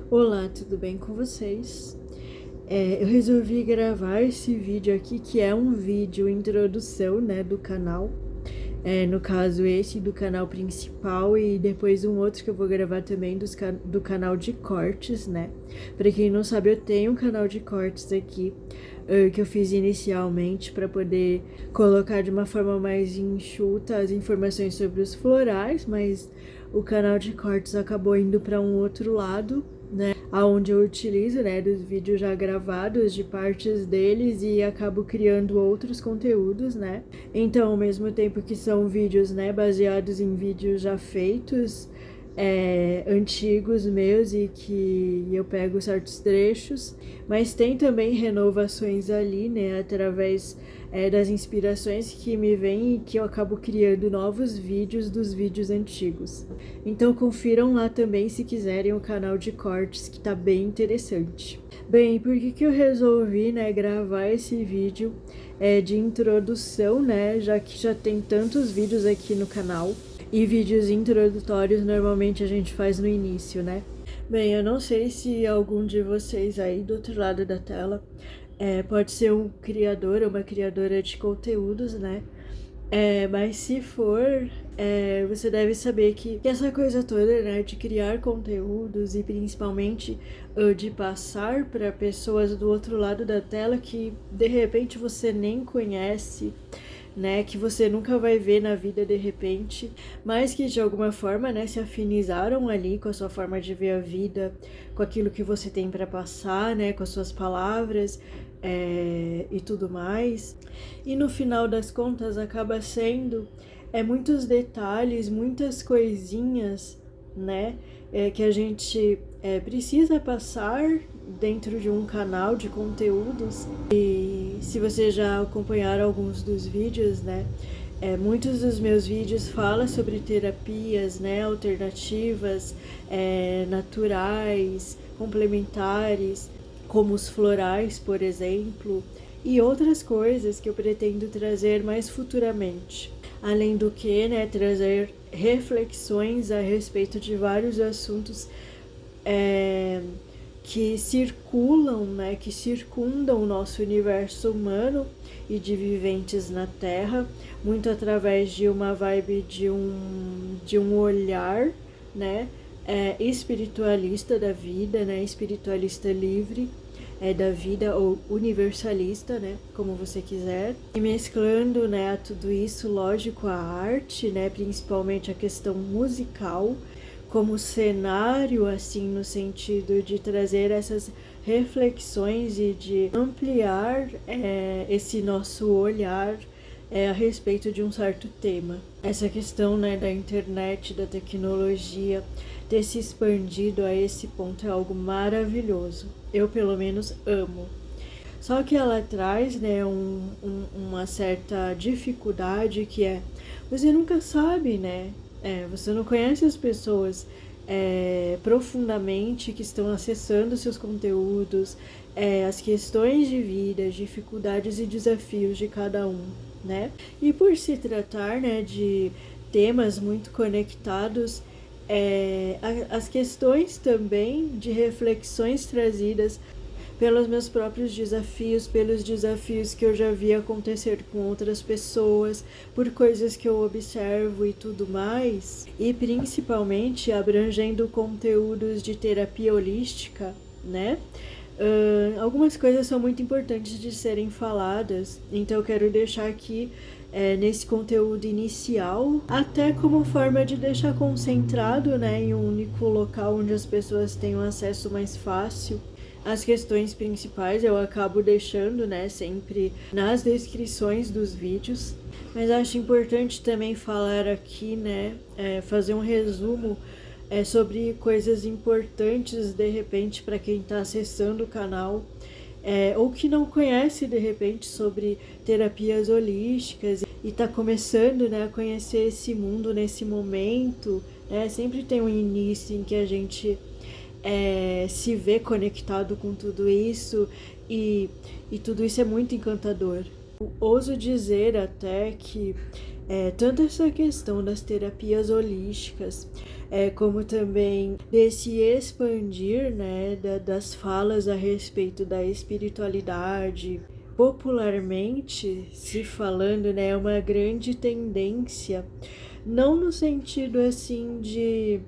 Olá, tudo bem com vocês? Eu resolvi gravar esse vídeo aqui, que é um vídeo introdução, né, do canal. No caso, esse do canal principal e depois um outro que eu vou gravar também do canal de cortes, né? Pra quem não sabe, eu tenho um canal de cortes aqui, que eu fiz inicialmente para poder colocar de uma forma mais enxuta as informações sobre os florais, mas o canal de cortes acabou indo para um outro lado, né, aonde eu utilizo, né, dos vídeos já gravados de partes deles e acabo criando outros conteúdos, né. Então, ao mesmo tempo que são vídeos, né, baseados em vídeos já feitos, antigos meus e que eu pego certos trechos, mas tem também renovações ali, né, através das inspirações que me vêm e que eu acabo criando novos vídeos dos vídeos antigos. Então confiram lá também se quiserem o canal de cortes, que tá bem interessante. Bem, por que eu resolvi, né, gravar esse vídeo de introdução, né, já que já tem tantos vídeos aqui no canal. E vídeos introdutórios normalmente a gente faz no início, né? Bem, eu não sei se algum de vocês aí do outro lado da tela pode ser um criador ou uma criadora de conteúdos, né? Mas se for, você deve saber que essa coisa toda, né, de criar conteúdos e principalmente de passar para pessoas do outro lado da tela que de repente você nem conhece, né, que você nunca vai ver na vida de repente, mas que de alguma forma, né, se afinizaram ali com a sua forma de ver a vida, com aquilo que você tem para passar, né, com as suas palavras e tudo mais. E no final das contas acaba sendo muitos detalhes, muitas coisinhas, né, que a gente precisa passar dentro de um canal de conteúdos. E se você já acompanhar alguns dos vídeos, né, muitos dos meus vídeos falam sobre terapias, né, alternativas, naturais, complementares, como os florais, por exemplo, e outras coisas que eu pretendo trazer mais futuramente. Além do que, né, trazer reflexões a respeito de vários assuntos que circulam, né, que circundam o nosso universo humano e de viventes na Terra, muito através de uma vibe de um olhar, né, espiritualista da vida, né, espiritualista livre, da vida, ou universalista, né, como você quiser, e mesclando, né, a tudo isso, lógico, a arte, né, principalmente a questão musical, como cenário, assim, no sentido de trazer essas reflexões e de ampliar esse nosso olhar a respeito de um certo tema. Essa questão, né, da internet, da tecnologia, ter se expandido a esse ponto é algo maravilhoso. Eu, pelo menos, amo. Só que ela traz, né, uma certa dificuldade, que você nunca sabe, né? Você não conhece as pessoas profundamente que estão acessando seus conteúdos, as questões de vida, as dificuldades e desafios de cada um, né? E por se tratar, né, de temas muito conectados, as questões também de reflexões trazidas pelos meus próprios desafios, pelos desafios que eu já vi acontecer com outras pessoas, por coisas que eu observo e tudo mais, e principalmente abrangendo conteúdos de terapia holística, né? Algumas coisas são muito importantes de serem faladas, então eu quero deixar aqui nesse conteúdo inicial, até como forma de deixar concentrado, né, em um único local onde as pessoas tenham acesso mais fácil. As questões principais eu acabo deixando, né, sempre nas descrições dos vídeos, mas acho importante também falar aqui, né, fazer um resumo sobre coisas importantes de repente para quem está acessando o canal, ou que não conhece de repente sobre terapias holísticas e está começando, né, a conhecer esse mundo nesse momento, né? Sempre tem um início em que a gente se vê conectado com tudo isso e tudo isso é muito encantador. Eu ouso dizer até que tanto essa questão das terapias holísticas como também desse expandir, né, das falas a respeito da espiritualidade. Popularmente se falando, né, é uma grande tendência, não no sentido assim de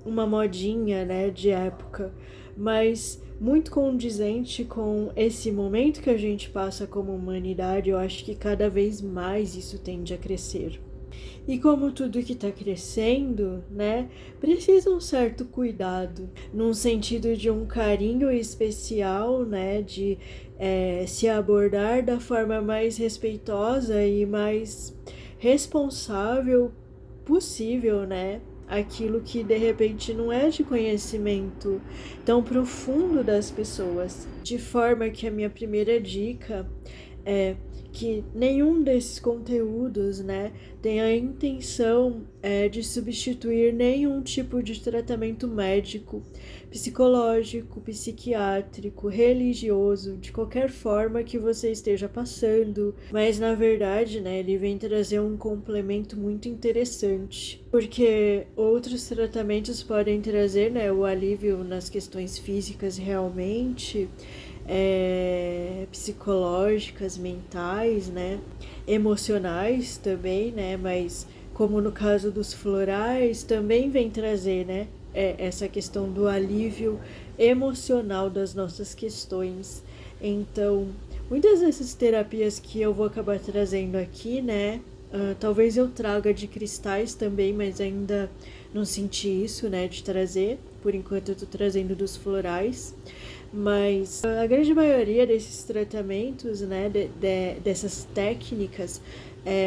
uma modinha, né, de época, mas muito condizente com esse momento que a gente passa como humanidade. Eu acho que cada vez mais isso tende a crescer. E como tudo que está crescendo, né, precisa um certo cuidado, num sentido de um carinho especial, né, de se abordar da forma mais respeitosa e mais responsável possível, né, aquilo que de repente não é de conhecimento tão profundo das pessoas. De forma que a minha primeira dica é que nenhum desses conteúdos, né, tem a intenção de substituir nenhum tipo de tratamento médico, psicológico, psiquiátrico, religioso, de qualquer forma que você esteja passando, mas na verdade, né, ele vem trazer um complemento muito interessante, porque outros tratamentos podem trazer, né, o alívio nas questões físicas realmente, psicológicas, mentais, né, emocionais também, né, mas como no caso dos florais, também vem trazer, né, essa questão do alívio emocional das nossas questões. Então, muitas dessas terapias que eu vou acabar trazendo aqui, né, talvez eu traga de cristais também, mas ainda não senti isso, né, de trazer. Por enquanto eu tô trazendo dos florais. Mas a grande maioria desses tratamentos, né, dessas técnicas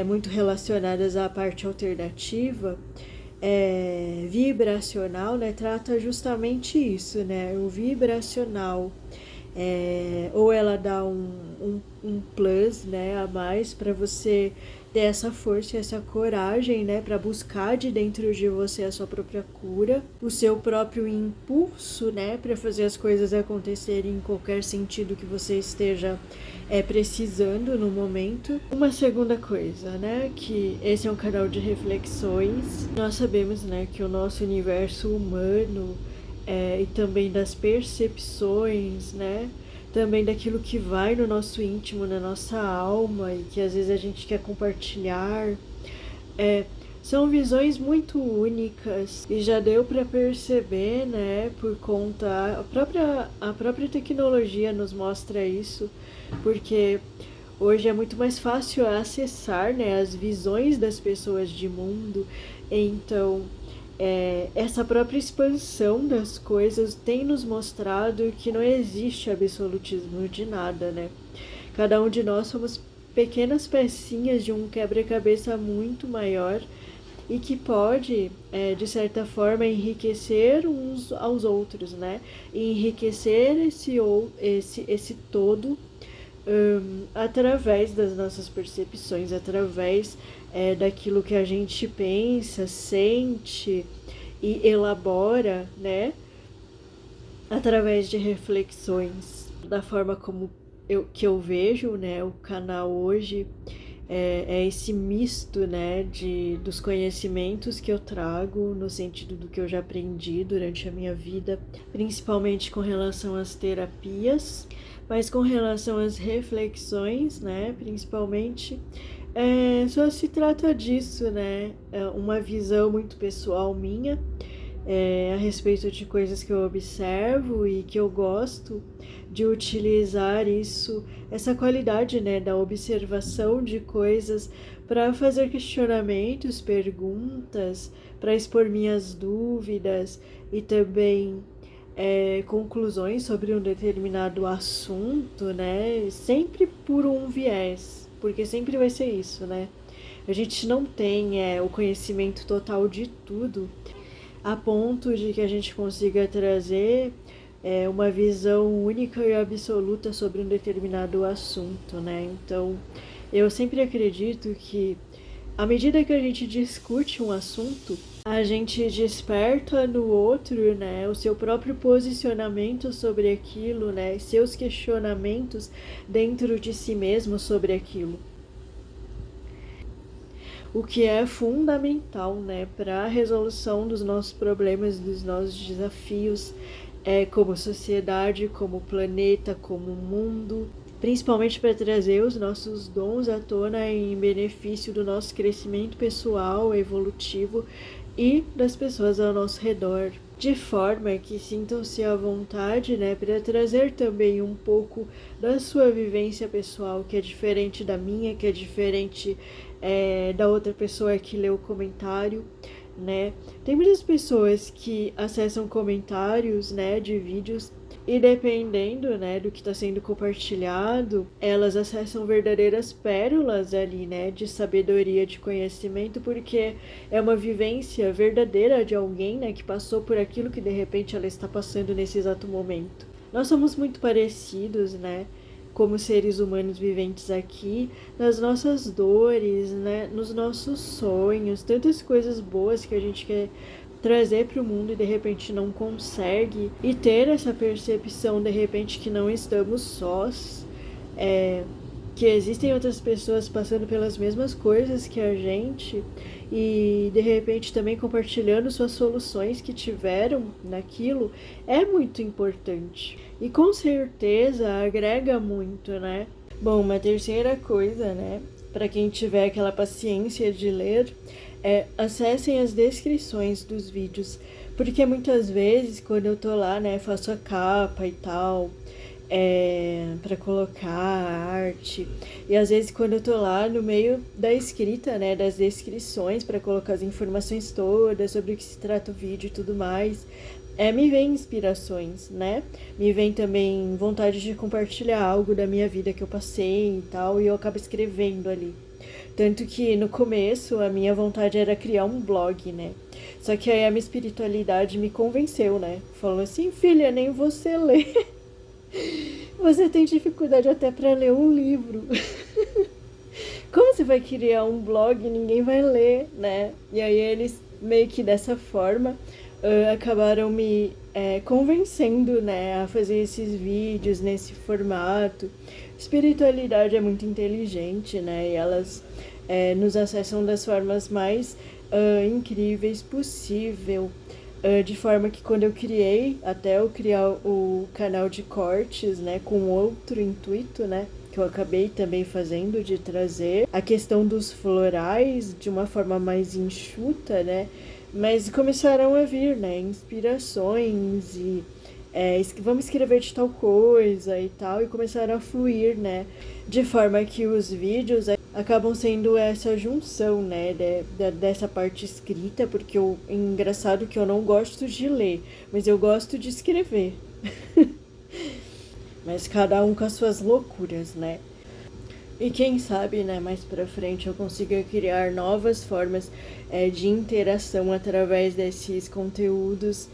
muito relacionadas à parte alternativa, vibracional, né, trata justamente isso, né, o vibracional. Ou ela dá um plus, né, a mais para você ter essa força e essa coragem, né, para buscar de dentro de você a sua própria cura, o seu próprio impulso, né, para fazer as coisas acontecerem em qualquer sentido que você esteja precisando no momento. Uma segunda coisa, né, que esse é um canal de reflexões. Nós sabemos, né, que o nosso universo humano e também das percepções, né? Também daquilo que vai no nosso íntimo, na nossa alma e que às vezes a gente quer compartilhar. São visões muito únicas e já deu para perceber, né? Por conta a própria tecnologia nos mostra isso, porque hoje é muito mais fácil acessar, né, as visões das pessoas de mundo. Então essa própria expansão das coisas tem nos mostrado que não existe absolutismo de nada, né? Cada um de nós somos pequenas pecinhas de um quebra-cabeça muito maior e que pode, de certa forma, enriquecer uns aos outros, né? E enriquecer esse todo através das nossas percepções, através daquilo que a gente pensa, sente e elabora, né? Através de reflexões, da forma como que eu vejo, né? O canal hoje é esse misto, né? Dos conhecimentos que eu trago, no sentido do que eu já aprendi durante a minha vida, principalmente com relação às terapias, mas com relação às reflexões, né, principalmente, só se trata disso, né, uma visão muito pessoal minha, a respeito de coisas que eu observo e que eu gosto de utilizar isso, essa qualidade, né, da observação de coisas para fazer questionamentos, perguntas, para expor minhas dúvidas e também conclusões sobre um determinado assunto, né? Sempre por um viés, porque sempre vai ser isso, né? A gente não tem o conhecimento total de tudo, a ponto de que a gente consiga trazer uma visão única e absoluta sobre um determinado assunto, né? Então, eu sempre acredito que, à medida que a gente discute um assunto, a gente desperta no outro, né, o seu próprio posicionamento sobre aquilo, né, seus questionamentos dentro de si mesmo sobre aquilo. o que é fundamental, né, para a resolução dos nossos problemas, dos nossos desafios, como sociedade, como planeta, como mundo, principalmente para trazer os nossos dons à tona em benefício do nosso crescimento pessoal, evolutivo e das pessoas ao nosso redor, de forma que sintam-se à vontade, né, para trazer também um pouco da sua vivência pessoal, que é diferente da minha, que é diferente da outra pessoa que leu o comentário, né. Tem muitas pessoas que acessam comentários, né, de vídeos e dependendo, né, do que está sendo compartilhado, elas acessam verdadeiras pérolas ali, né, de sabedoria, de conhecimento, porque é uma vivência verdadeira de alguém, né, que passou por aquilo que de repente ela está passando nesse exato momento. Nós somos muito parecidos, né, como seres humanos viventes aqui, nas nossas dores, né, nos nossos sonhos, tantas coisas boas que a gente quer trazer para o mundo e de repente não consegue, e ter essa percepção de repente que não estamos sós, que existem outras pessoas passando pelas mesmas coisas que a gente e de repente também compartilhando suas soluções que tiveram naquilo, é muito importante e com certeza agrega muito, né? Bom, uma terceira coisa, né, para quem tiver aquela paciência de ler, acessem as descrições dos vídeos, porque muitas vezes quando eu tô lá, né, faço a capa e tal, para colocar a arte, e às vezes quando eu tô lá no meio da escrita, né, das descrições para colocar as informações todas sobre o que se trata o vídeo e tudo mais, me vem inspirações, né? Me vem também vontade de compartilhar algo da minha vida que eu passei e tal, e eu acabo escrevendo ali. Tanto que no começo a minha vontade era criar um blog, né? Só que aí a minha espiritualidade me convenceu, né? Falou assim, filha, nem você lê. Você tem dificuldade até para ler um livro. Como você vai criar um blog e ninguém vai ler, né? E aí eles meio que dessa forma acabaram me convencendo, né, a fazer esses vídeos nesse formato. Espiritualidade é muito inteligente, né? E elas nos acessam das formas mais incríveis possível. De forma que quando eu criei, até eu criar o canal de cortes, né, com outro intuito, né, que eu acabei também fazendo, de trazer a questão dos florais de uma forma mais enxuta, né, mas começaram a vir, né, inspirações e vamos escrever de tal coisa e tal, e começaram a fluir, né, de forma que os vídeos acabam sendo essa junção, né, dessa parte escrita, porque engraçado que eu não gosto de ler, mas eu gosto de escrever. Mas cada um com as suas loucuras, né? E quem sabe, né, mais pra frente eu consiga criar novas formas de interação através desses conteúdos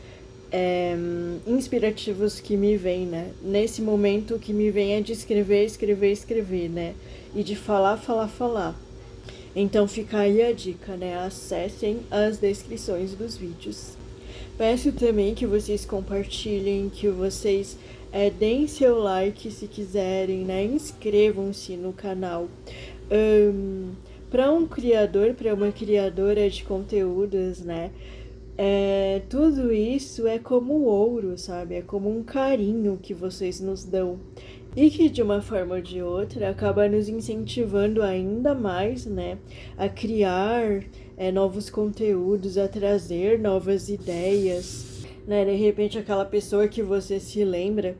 inspirativos que me vêm, né? Nesse momento o que me vem é de escrever, né? E de falar. Então fica aí a dica, né? Acessem as descrições dos vídeos. Peço também que vocês compartilhem, que vocês deem seu like se quiserem, né? Inscrevam-se no canal. Para um criador, para uma criadora de conteúdos, né? Tudo isso é como ouro, sabe? É como um carinho que vocês nos dão. E que de uma forma ou de outra acaba nos incentivando ainda mais, né? A criar novos conteúdos, a trazer novas ideias, né? De repente aquela pessoa que você se lembra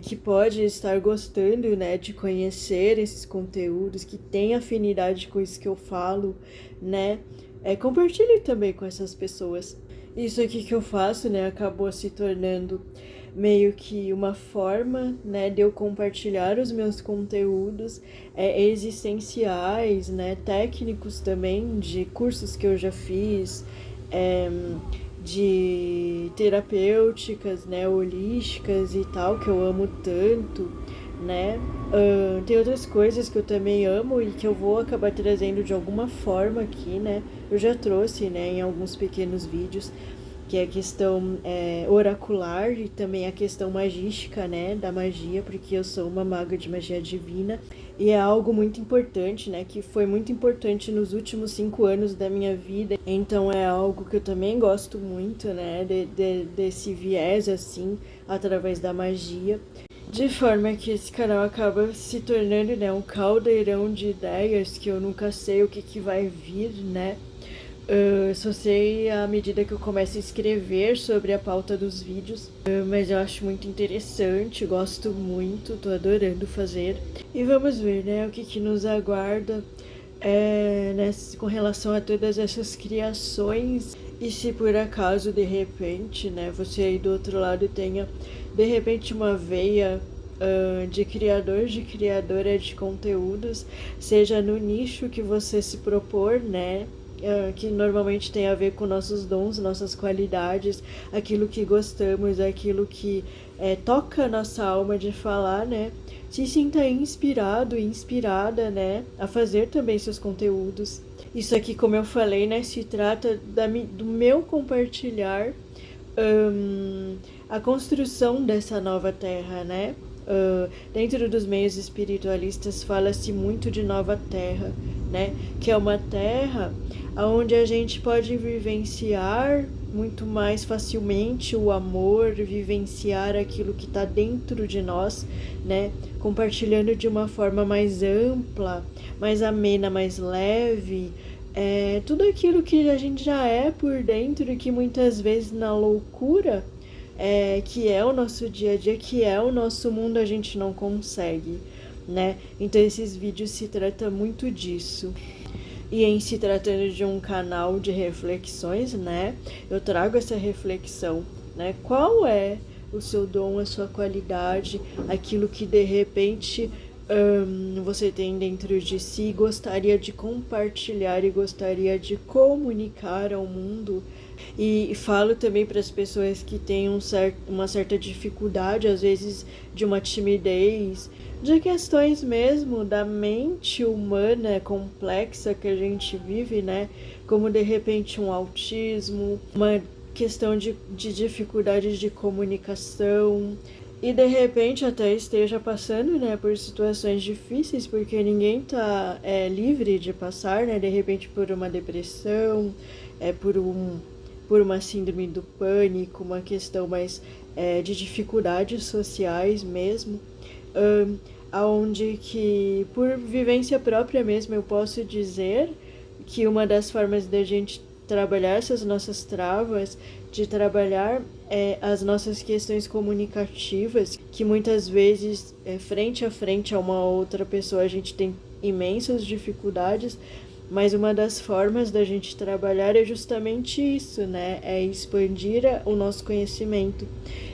que pode estar gostando, né, de conhecer esses conteúdos, que tem afinidade com isso que eu falo, né? Compartilhe também com essas pessoas. Isso aqui que eu faço, né, acabou se tornando meio que uma forma, né, de eu compartilhar os meus conteúdos existenciais, né, técnicos também, de cursos que eu já fiz, de terapêuticas, né, holísticas e tal, que eu amo tanto, né? Tem outras coisas que eu também amo e que eu vou acabar trazendo de alguma forma aqui, né? Eu já trouxe, né, em alguns pequenos vídeos, que é a questão oracular e também a questão magística, né, da magia, porque eu sou uma maga de magia divina e é algo muito importante, né, que foi muito importante nos últimos 5 anos da minha vida, então é algo que eu também gosto muito, né, desse viés, assim, através da magia. De forma que esse canal acaba se tornando, né, um caldeirão de ideias que eu nunca sei o que vai vir, né? Só sei à medida que eu começo a escrever sobre a pauta dos vídeos, mas eu acho muito interessante, gosto muito, tô adorando fazer. E vamos ver, né, o que nos aguarda com relação a todas essas criações. E se por acaso, de repente, né, você aí do outro lado tenha, de repente, uma veia de criador, de criadora de conteúdos, seja no nicho que você se propor, né, que normalmente tem a ver com nossos dons, nossas qualidades, aquilo que gostamos, aquilo que toca a nossa alma de falar, né, se sinta inspirado e inspirada, né, a fazer também seus conteúdos. Isso aqui, como eu falei, né, se trata do meu compartilhar a construção dessa nova terra, né? Dentro dos meios espiritualistas fala-se muito de nova terra, né? Que é uma terra onde a gente pode vivenciar muito mais facilmente o amor, vivenciar aquilo que está dentro de nós, né? Compartilhando de uma forma mais ampla, mais amena, mais leve, tudo aquilo que a gente já é por dentro e que muitas vezes na loucura que é o nosso dia a dia, que é o nosso mundo, a gente não consegue, né? Então esses vídeos se tratam muito disso. E em se tratando de um canal de reflexões, né? Eu trago essa reflexão, né? Qual é o seu dom, a sua qualidade, aquilo que de repente você tem dentro de si e gostaria de compartilhar e gostaria de comunicar ao mundo. E falo também para as pessoas que têm uma certa dificuldade, às vezes de uma timidez, de questões mesmo da mente humana complexa que a gente vive, né? Como de repente um autismo, uma questão de dificuldades de comunicação. E de repente até esteja passando, né, por situações difíceis, porque ninguém tá livre de passar, né, de repente por uma depressão, por uma síndrome do pânico, uma questão mais de dificuldades sociais mesmo, aonde que por vivência própria mesmo eu posso dizer que uma das formas da gente trabalhar essas nossas travas, de trabalhar as nossas questões comunicativas, que muitas vezes, frente a frente a uma outra pessoa, a gente tem imensas dificuldades, mas uma das formas da gente trabalhar é justamente isso, né? É expandir o nosso conhecimento,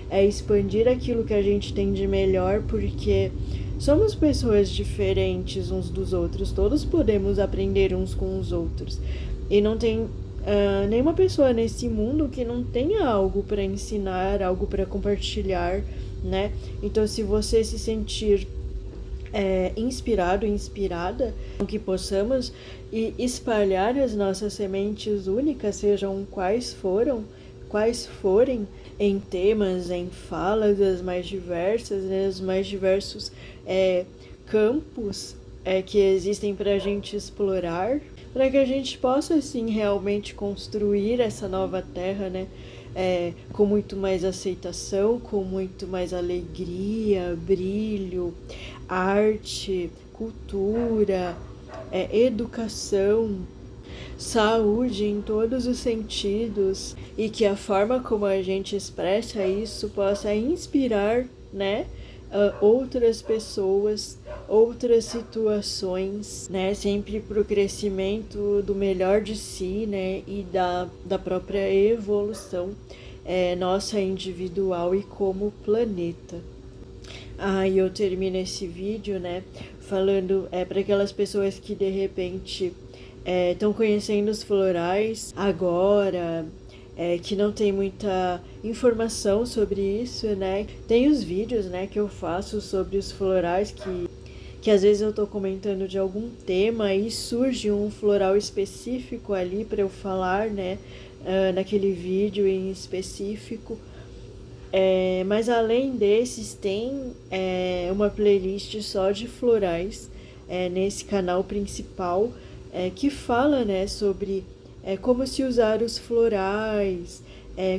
é expandir aquilo que a gente tem de melhor, porque somos pessoas diferentes uns dos outros, todos podemos aprender uns com os outros, e não tem nenhuma pessoa nesse mundo que não tenha algo para ensinar, algo para compartilhar, né? Então, se você se sentir inspirado, inspirada, que possamos espalhar as nossas sementes únicas, sejam quais forem, em temas, em falas as mais diversas, né, os mais diversos campos que existem para a gente explorar, para que a gente possa, assim, realmente construir essa nova terra, né? Com muito mais aceitação, com muito mais alegria, brilho, arte, cultura, educação, saúde em todos os sentidos, e que a forma como a gente expressa isso possa inspirar, né, outras pessoas, outras situações, né, sempre para o crescimento do melhor de si, né, e da própria evolução nossa individual e como planeta. E eu termino esse vídeo, né, falando para aquelas pessoas que de repente estão conhecendo os florais agora, que não tem muita informação sobre isso, né? Tem os vídeos, né, que eu faço sobre os florais que às vezes eu tô comentando de algum tema e surge um floral específico ali para eu falar, né, naquele vídeo em específico. Mas além desses, tem uma playlist só de florais nesse canal principal, que fala, né, sobre como se usar os florais,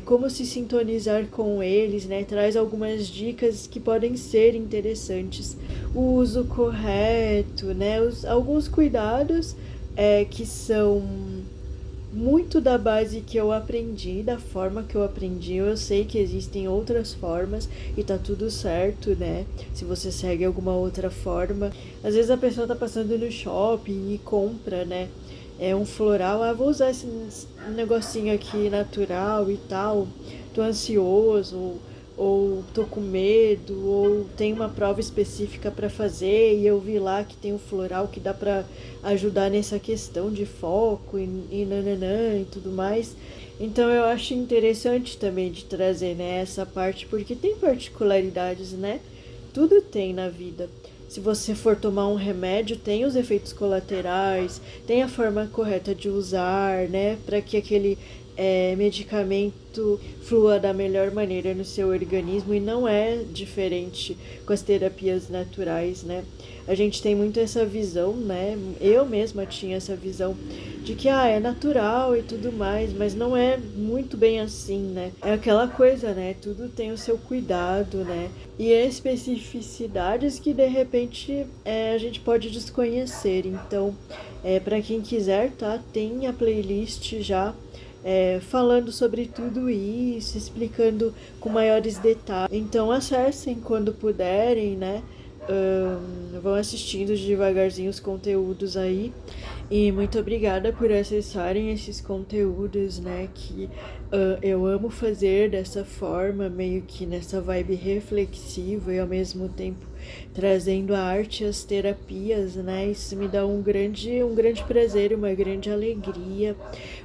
como se sintonizar com eles, né? Traz algumas dicas que podem ser interessantes. O uso correto, né? Alguns cuidados que são muito da base que eu aprendi, da forma que eu aprendi. Eu sei que existem outras formas e tá tudo certo, né? Se você segue alguma outra forma. Às vezes a pessoa tá passando no shopping e compra, né? Um floral, vou usar esse negocinho aqui natural e tal, tô ansioso, ou tô com medo, ou tem uma prova específica para fazer e eu vi lá que tem um floral que dá para ajudar nessa questão de foco e nananã e tudo mais. Então eu acho interessante também de trazer, né, essa parte, porque tem particularidades, né? Tudo tem na vida. Se você for tomar um remédio, tem os efeitos colaterais, tem a forma correta de usar, né? Para que aquele medicamento flua da melhor maneira no seu organismo, e não é diferente com as terapias naturais, né? A gente tem muito essa visão, né? Eu mesma tinha essa visão de que é natural e tudo mais, mas não é muito bem assim, né? É aquela coisa, né? Tudo tem o seu cuidado, né? E especificidades que de repente a gente pode desconhecer. Então, para quem quiser, tá? Tem a playlist já falando sobre tudo isso, explicando com maiores detalhes. Então acessem quando puderem, né? Vão assistindo devagarzinho os conteúdos aí. E muito obrigada por acessarem esses conteúdos, né? Que eu amo fazer dessa forma, meio que nessa vibe reflexiva e ao mesmo tempo trazendo a arte e as terapias, né? Isso me dá um grande prazer, uma grande alegria,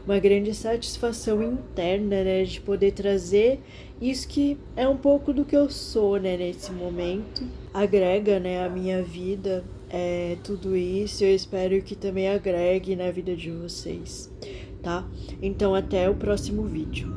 uma grande satisfação interna, né? De poder trazer isso que é um pouco do que eu sou, né? Nesse momento. Agrega, né, a minha vida, tudo isso. Eu espero que também agregue na vida de vocês, tá? Então até o próximo vídeo.